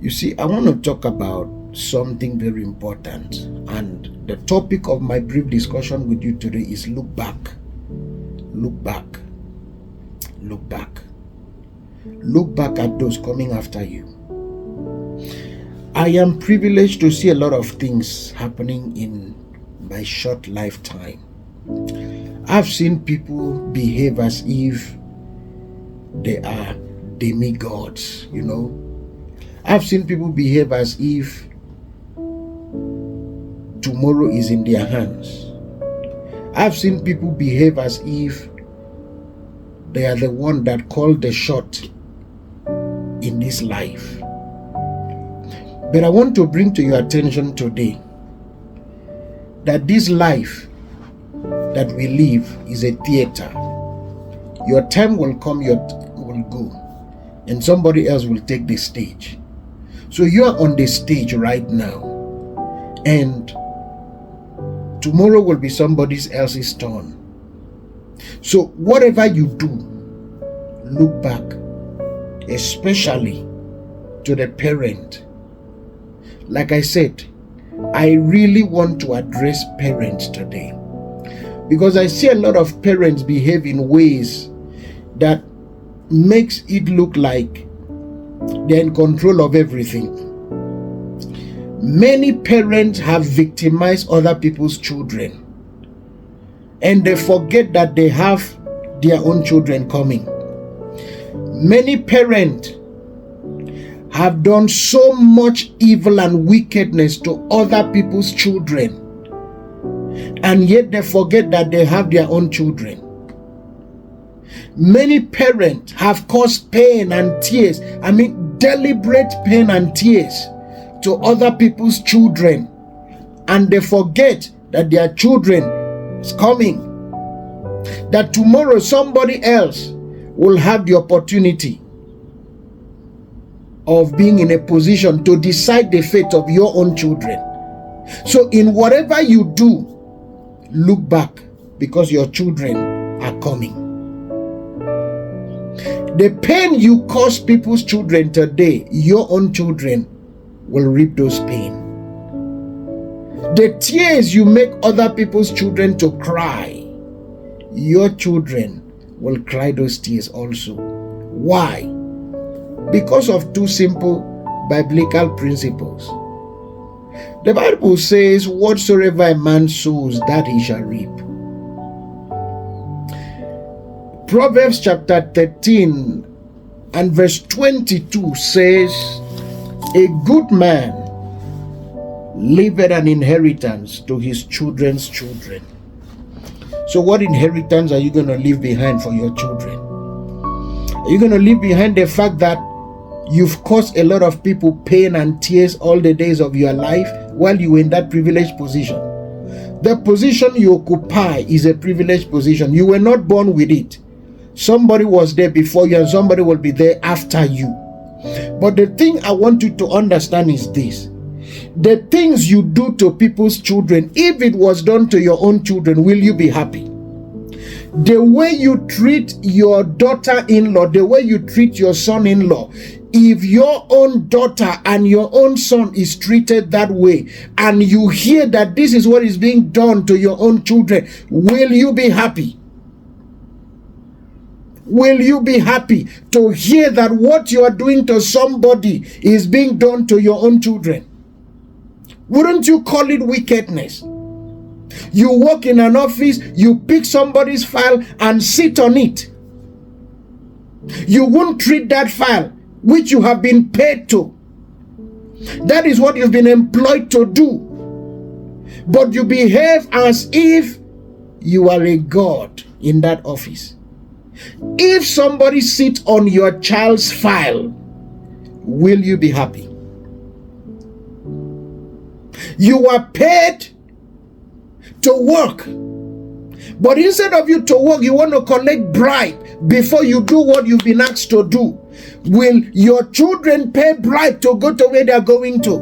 You see, I want to talk about something very important, and the topic of my brief discussion with you today is look back. Look back. Look back. Look back at those coming after you. I am privileged to see a lot of things happening in my short lifetime. I've seen people behave as if they are demigods, I've seen people behave as if tomorrow is in their hands. I've seen people behave as if they are the one that called the shot in this life. But I want to bring to your attention today that this life that we live is a theater. Your time will come, your will go, and somebody else will take the stage. So you are on the stage right now, and tomorrow will be somebody else's turn. So whatever you do, look back, especially to the parent. Like I said, I really want to address parents today, because I see a lot of parents behave in ways that makes it look like they're in control of everything. Many parents have victimized other people's children, and they forget that they have their own children coming. Many parents have done so much evil and wickedness to other people's children, and yet they forget that they have their own children. Many parents have caused pain and tears, deliberate pain and tears to other people's children, and they forget that their children is coming, that tomorrow somebody else will have the opportunity of being in a position to decide the fate of your own children. So in whatever you do, look back, because your children are coming. The pain you cause people's children today, your own children will reap those pain. The tears you make other people's children to cry, your children will cry those tears also. Why? Because of two simple biblical principles. The Bible says, whatsoever a man sows, that he shall reap. Proverbs chapter 13 and verse 22 says, a good man leaveth an inheritance to his children's children. So what inheritance are you going to leave behind for your children? Are you going to leave behind the fact that you've caused a lot of people pain and tears all the days of your life while you were in that privileged position? The position you occupy is a privileged position. You were not born with it. Somebody was there before you, and somebody will be there after you. But the thing I want you to understand is this: the things you do to people's children, if it was done to your own children, will you be happy? The way you treat your daughter-in-law, the way you treat your son-in-law, if your own daughter and your own son is treated that way, and you hear that this is what is being done to your own children, will you be happy? Will you be happy to hear that what you are doing to somebody is being done to your own children? Wouldn't you call it wickedness? You work in an office, you pick somebody's file and sit on it. You won't treat that file which you have been paid to. That is what you've been employed to do. But you behave as if you are a god in that office. If somebody sits on your child's file, will you be happy? You are paid to work, but instead of you to work, you want to collect bribe before you do what you've been asked to do. Will your children pay bribe to go to where they're going to?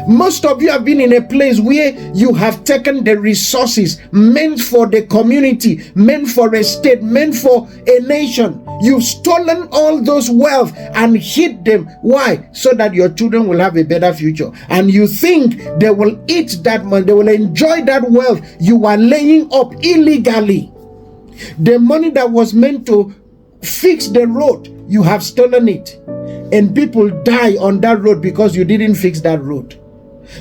Most of you have been in a place where you have taken the resources meant for the community, meant for a state, meant for a nation. You've stolen all those wealth and hid them. Why? So that your children will have a better future. And you think they will eat that money, they will enjoy that wealth you are laying up illegally. The money that was meant to fix the road, you have stolen it. And people die on that road because you didn't fix that road.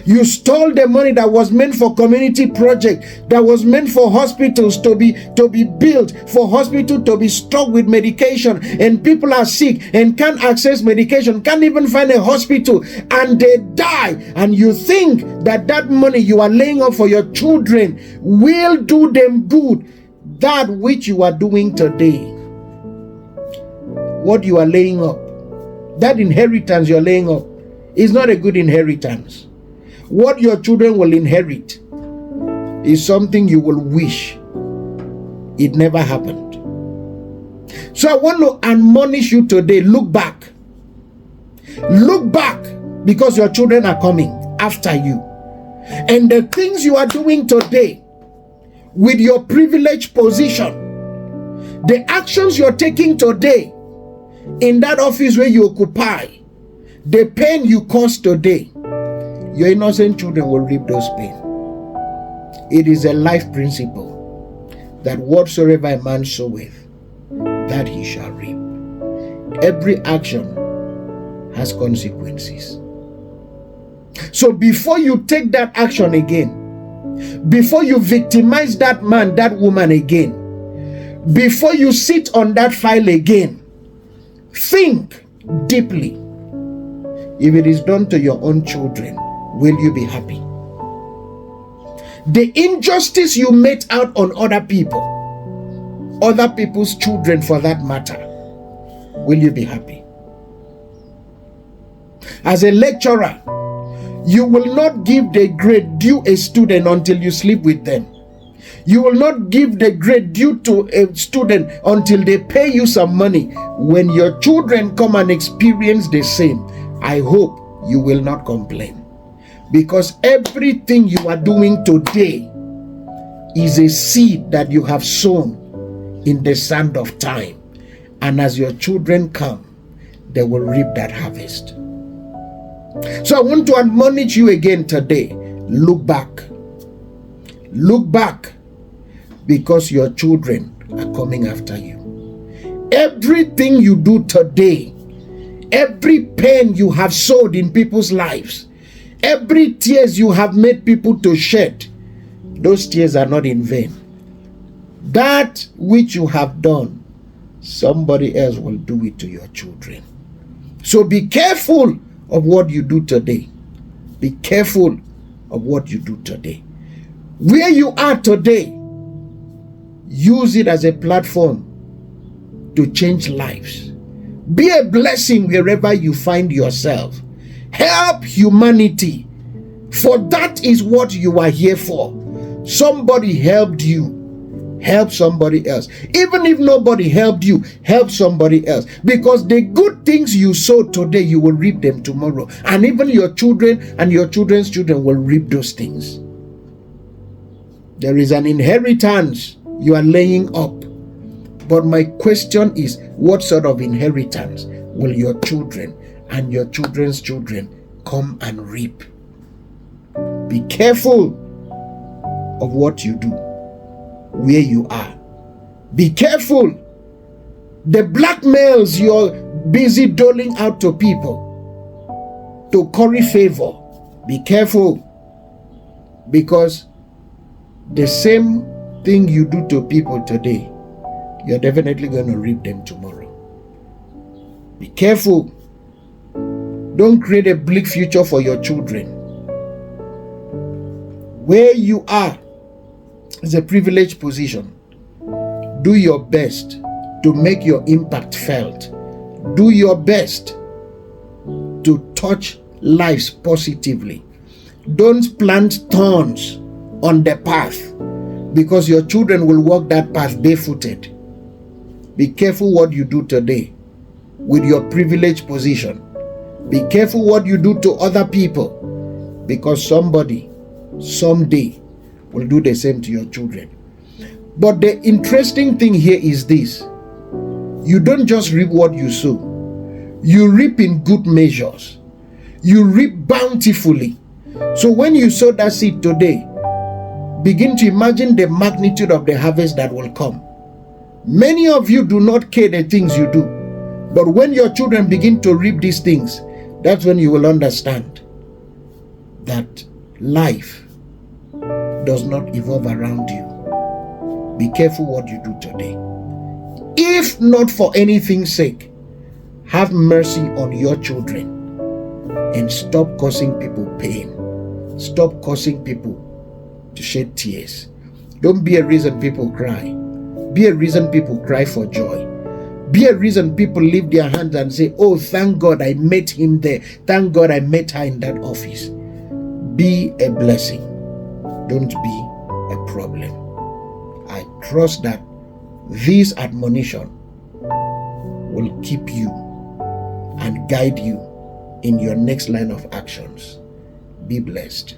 You stole the money that was meant for community project, that was meant for hospitals to be built, for hospital to be stocked with medication, and people are sick and can't access medication, can't even find a hospital, and they die. And you think that that money you are laying up for your children will do them good. That which you are doing today, what you are laying up, that inheritance you're laying up, is not a good inheritance. What your children will inherit is something you will wish it never happened. So I want to admonish you today. Look back. Look back, because your children are coming after you. And the things you are doing today with your privileged position, the actions you're taking today in that office where you occupy, the pain you cause today, your innocent children will reap those pain. It is a life principle that whatsoever a man soweth, that he shall reap. Every action has consequences. So before you take that action again, before you victimize that man, that woman again, before you sit on that file again, think deeply. If it is done to your own children, will you be happy? The injustice you made out on other people, other people's children for that matter, will you be happy? As a lecturer, you will not give the grade due a student until you sleep with them. You will not give the grade due to a student until they pay you some money. When your children come and experience the same, I hope you will not complain. Because everything you are doing today is a seed that you have sown in the sand of time. And as your children come, they will reap that harvest. So I want to admonish you again today. Look back. Look back, because your children are coming after you. Everything you do today, every pain you have sowed in people's lives, every tears you have made people to shed, those tears are not in vain. That which you have done, somebody else will do it to your children. So be careful of what you do today. Be careful of what you do today. Where you are today, use it as a platform to change lives. Be a blessing wherever you find yourself. Help humanity, for that is what you are here for. Somebody helped you, help somebody else. Even if nobody helped you, help somebody else. Because the good things you sow today, you will reap them tomorrow. And even your children and your children's children will reap those things. There is an inheritance you are laying up. But my question is, what sort of inheritance will your children and your children's children come and reap? Be careful of what you do, where you are. Be careful. The blackmails you're busy doling out to people to curry favor. Be careful, because the same thing you do to people today, you're definitely going to reap them tomorrow. Be careful. Don't create a bleak future for your children. Where you are is a privileged position. Do your best to make your impact felt. Do your best to touch lives positively. Don't plant thorns on the path, because your children will walk that path barefooted. Be careful what you do today with your privileged position. Be careful what you do to other people. because somebody someday will do the same to your children. But the interesting thing here is this: you don't just reap what you sow, you reap in good measures, you reap bountifully. So when you sow that seed today, begin to imagine the magnitude of the harvest that will come. Many of you do not care the things you do, but when your children begin to reap these things, that's when you will understand that life does not evolve around you. Be careful what you do today. If not for anything's sake, have mercy on your children and stop causing people pain. Stop causing people to shed tears. Don't be a reason people cry. Be a reason people cry for joy. Be a reason people lift their hands and say, oh, thank God I met him there. Thank God I met her in that office. Be a blessing. Don't be a problem. I trust that this admonition will keep you and guide you in your next line of actions. Be blessed.